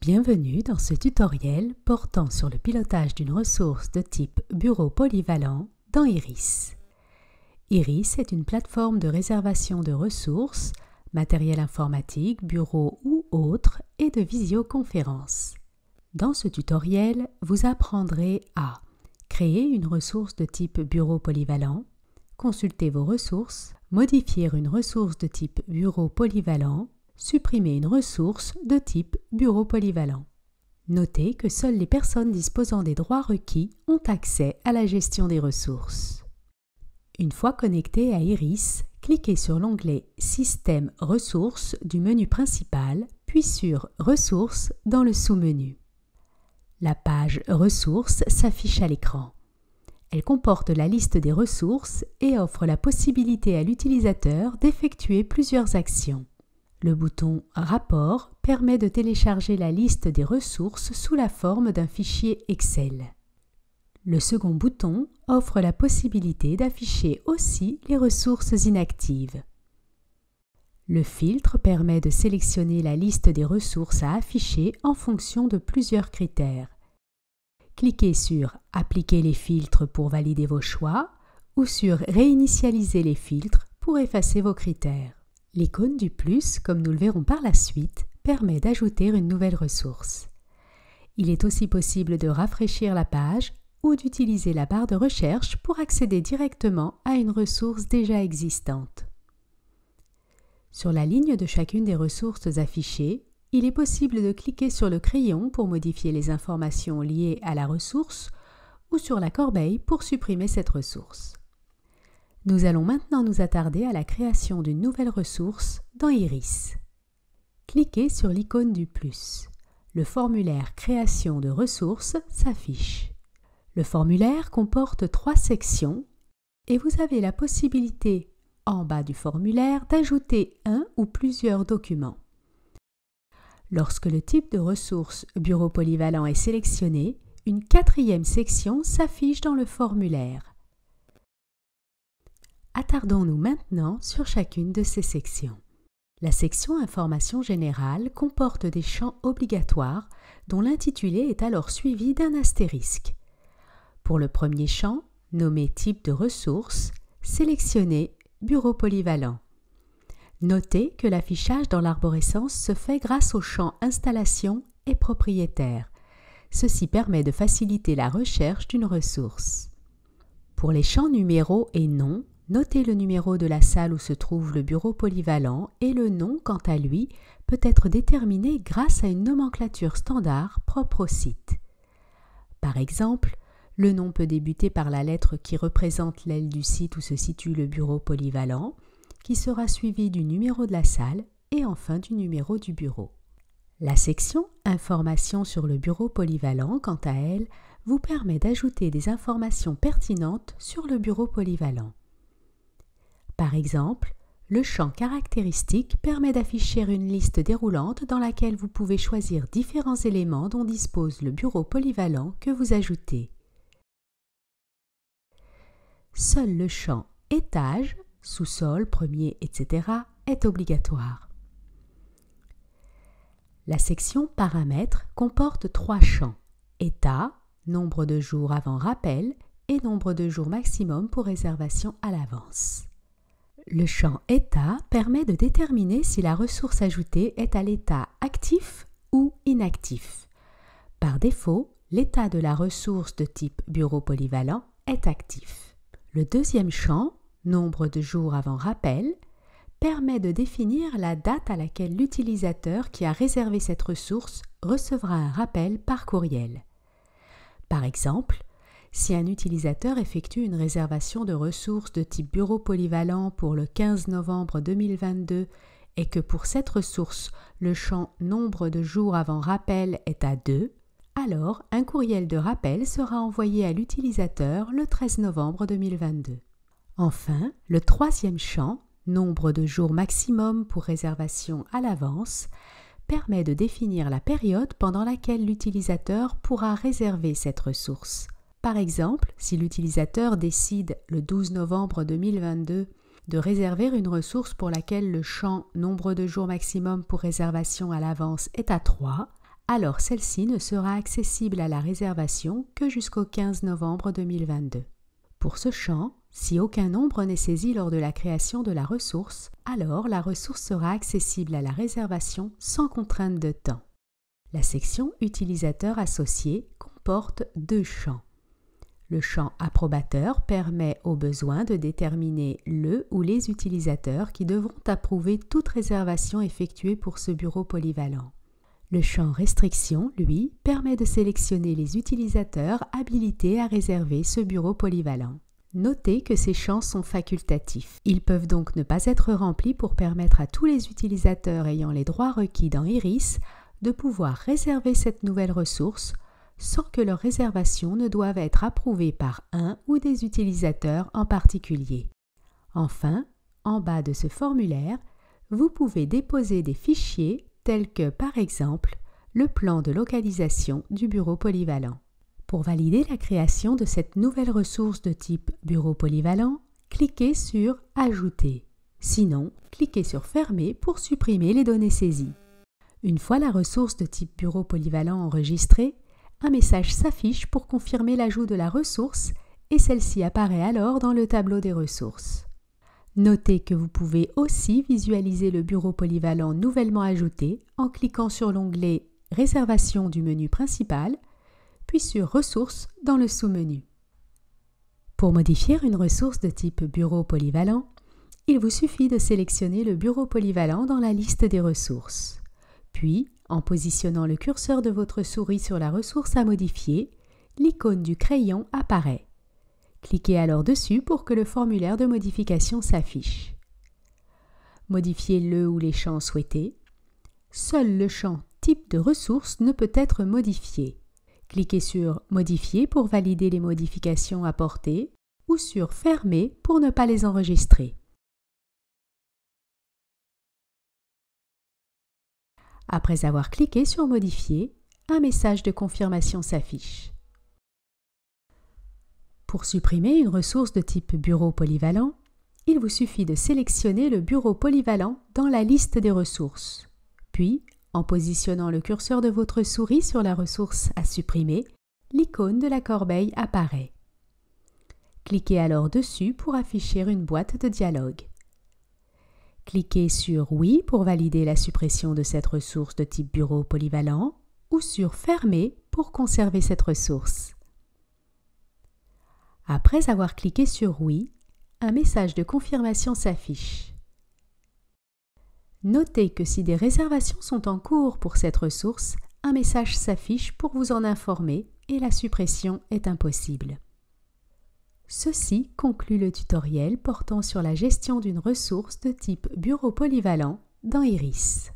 Bienvenue dans ce tutoriel portant sur le pilotage d'une ressource de type bureau polyvalent dans Iris. Iris est une plateforme de réservation de ressources, matériel informatique, bureau ou autre, et de visioconférence. Dans ce tutoriel, vous apprendrez à créer une ressource de type bureau polyvalent, consulter vos ressources, modifier une ressource de type bureau polyvalent, supprimer une ressource de type bureau polyvalent. Notez que seules les personnes disposant des droits requis ont accès à la gestion des ressources. Une fois connecté à Iris, cliquez sur l'onglet Système ressources du menu principal, puis sur Ressources dans le sous-menu. La page Ressources s'affiche à l'écran. Elle comporte la liste des ressources et offre la possibilité à l'utilisateur d'effectuer plusieurs actions. Le bouton Rapport permet de télécharger la liste des ressources sous la forme d'un fichier Excel. Le second bouton offre la possibilité d'afficher aussi les ressources inactives. Le filtre permet de sélectionner la liste des ressources à afficher en fonction de plusieurs critères. Cliquez sur « Appliquer les filtres » pour valider vos choix ou sur « Réinitialiser les filtres » pour effacer vos critères. L'icône du plus, comme nous le verrons par la suite, permet d'ajouter une nouvelle ressource. Il est aussi possible de rafraîchir la page ou d'utiliser la barre de recherche pour accéder directement à une ressource déjà existante. Sur la ligne de chacune des ressources affichées, il est possible de cliquer sur le crayon pour modifier les informations liées à la ressource ou sur la corbeille pour supprimer cette ressource. Nous allons maintenant nous attarder à la création d'une nouvelle ressource dans Iris. Cliquez sur l'icône du plus. Le formulaire Création de ressources s'affiche. Le formulaire comporte 3 sections et vous avez la possibilité, en bas du formulaire, d'ajouter un ou plusieurs documents. Lorsque le type de ressource bureau polyvalent est sélectionné, une 4e section s'affiche dans le formulaire. Attardons-nous maintenant sur chacune de ces sections. La section Information générale comporte des champs obligatoires dont l'intitulé est alors suivi d'un astérisque. Pour le premier champ, nommé Type de ressources, sélectionnez Bureau polyvalent. Notez que l'affichage dans l'arborescence se fait grâce au champ Installation et Propriétaire. Ceci permet de faciliter la recherche d'une ressource. Pour les champs numéro et nom, notez le numéro de la salle où se trouve le bureau polyvalent et le nom, quant à lui, peut être déterminé grâce à une nomenclature standard propre au site. Par exemple, le nom peut débuter par la lettre qui représente l'aile du site où se situe le bureau polyvalent, qui sera suivi du numéro de la salle et enfin du numéro du bureau. La section Informations sur le bureau polyvalent, quant à elle, vous permet d'ajouter des informations pertinentes sur le bureau polyvalent. Par exemple, le champ Caractéristiques permet d'afficher une liste déroulante dans laquelle vous pouvez choisir différents éléments dont dispose le bureau polyvalent que vous ajoutez. Seul le champ Étage, sous-sol, premier, etc. est obligatoire. La section Paramètres comporte 3 champs: État, nombre de jours avant rappel et nombre de jours maximum pour réservation à l'avance. Le champ État permet de déterminer si la ressource ajoutée est à l'état actif ou inactif. Par défaut, l'état de la ressource de type bureau polyvalent est actif. Le deuxième champ, nombre de jours avant rappel, permet de définir la date à laquelle l'utilisateur qui a réservé cette ressource recevra un rappel par courriel. Par exemple, si un utilisateur effectue une réservation de ressources de type bureau polyvalent pour le 15 novembre 2022 et que pour cette ressource, le champ nombre de jours avant rappel est à 2, alors un courriel de rappel sera envoyé à l'utilisateur le 13 novembre 2022. Enfin, le troisième champ, nombre de jours maximum pour réservation à l'avance, permet de définir la période pendant laquelle l'utilisateur pourra réserver cette ressource. Par exemple, si l'utilisateur décide le 12 novembre 2022 de réserver une ressource pour laquelle le champ nombre de jours maximum pour réservation à l'avance est à 3, alors celle-ci ne sera accessible à la réservation que jusqu'au 15 novembre 2022. Pour ce champ, si aucun nombre n'est saisi lors de la création de la ressource, alors la ressource sera accessible à la réservation sans contrainte de temps. La section Utilisateur associé comporte 2 champs. Le champ approbateur permet au besoin de déterminer le ou les utilisateurs qui devront approuver toute réservation effectuée pour ce bureau polyvalent. Le champ restriction, lui, permet de sélectionner les utilisateurs habilités à réserver ce bureau polyvalent. Notez que ces champs sont facultatifs. Ils peuvent donc ne pas être remplis pour permettre à tous les utilisateurs ayant les droits requis dans Iris de pouvoir réserver cette nouvelle ressource sans que leur réservation ne doive être approuvée par un ou des utilisateurs en particulier. Enfin, en bas de ce formulaire, vous pouvez déposer des fichiers tels que, par exemple, le plan de localisation du bureau polyvalent. Pour valider la création de cette nouvelle ressource de type bureau polyvalent, cliquez sur « Ajouter ». Sinon, cliquez sur « Fermer » pour supprimer les données saisies. Une fois la ressource de type bureau polyvalent enregistrée, un message s'affiche pour confirmer l'ajout de la ressource et celle-ci apparaît alors dans le tableau des ressources. Notez que vous pouvez aussi visualiser le bureau polyvalent nouvellement ajouté en cliquant sur l'onglet « Réservation » du menu principal, puis sur « Ressources » dans le sous-menu. Pour modifier une ressource de type bureau polyvalent, il vous suffit de sélectionner le bureau polyvalent dans la liste des ressources. Puis, en positionnant le curseur de votre souris sur la ressource à modifier, l'icône du crayon apparaît. Cliquez alors dessus pour que le formulaire de modification s'affiche. Modifiez le ou les champs souhaités. Seul le champ « Type de ressource » ne peut être modifié. Cliquez sur « Modifier » pour valider les modifications apportées ou sur « Fermer » pour ne pas les enregistrer. Après avoir cliqué sur « Modifier », un message de confirmation s'affiche. Pour supprimer une ressource de type bureau polyvalent, il vous suffit de sélectionner le bureau polyvalent dans la liste des ressources. Puis, en positionnant le curseur de votre souris sur la ressource à supprimer, l'icône de la corbeille apparaît. Cliquez alors dessus pour afficher une boîte de dialogue. Cliquez sur « Oui » pour valider la suppression de cette ressource de type bureau polyvalent ou sur « Fermer » pour conserver cette ressource. Après avoir cliqué sur « Oui », un message de confirmation s'affiche. Notez que si des réservations sont en cours pour cette ressource, un message s'affiche pour vous en informer et la suppression est impossible. Ceci conclut le tutoriel portant sur la gestion d'une ressource de type bureau polyvalent dans Iris.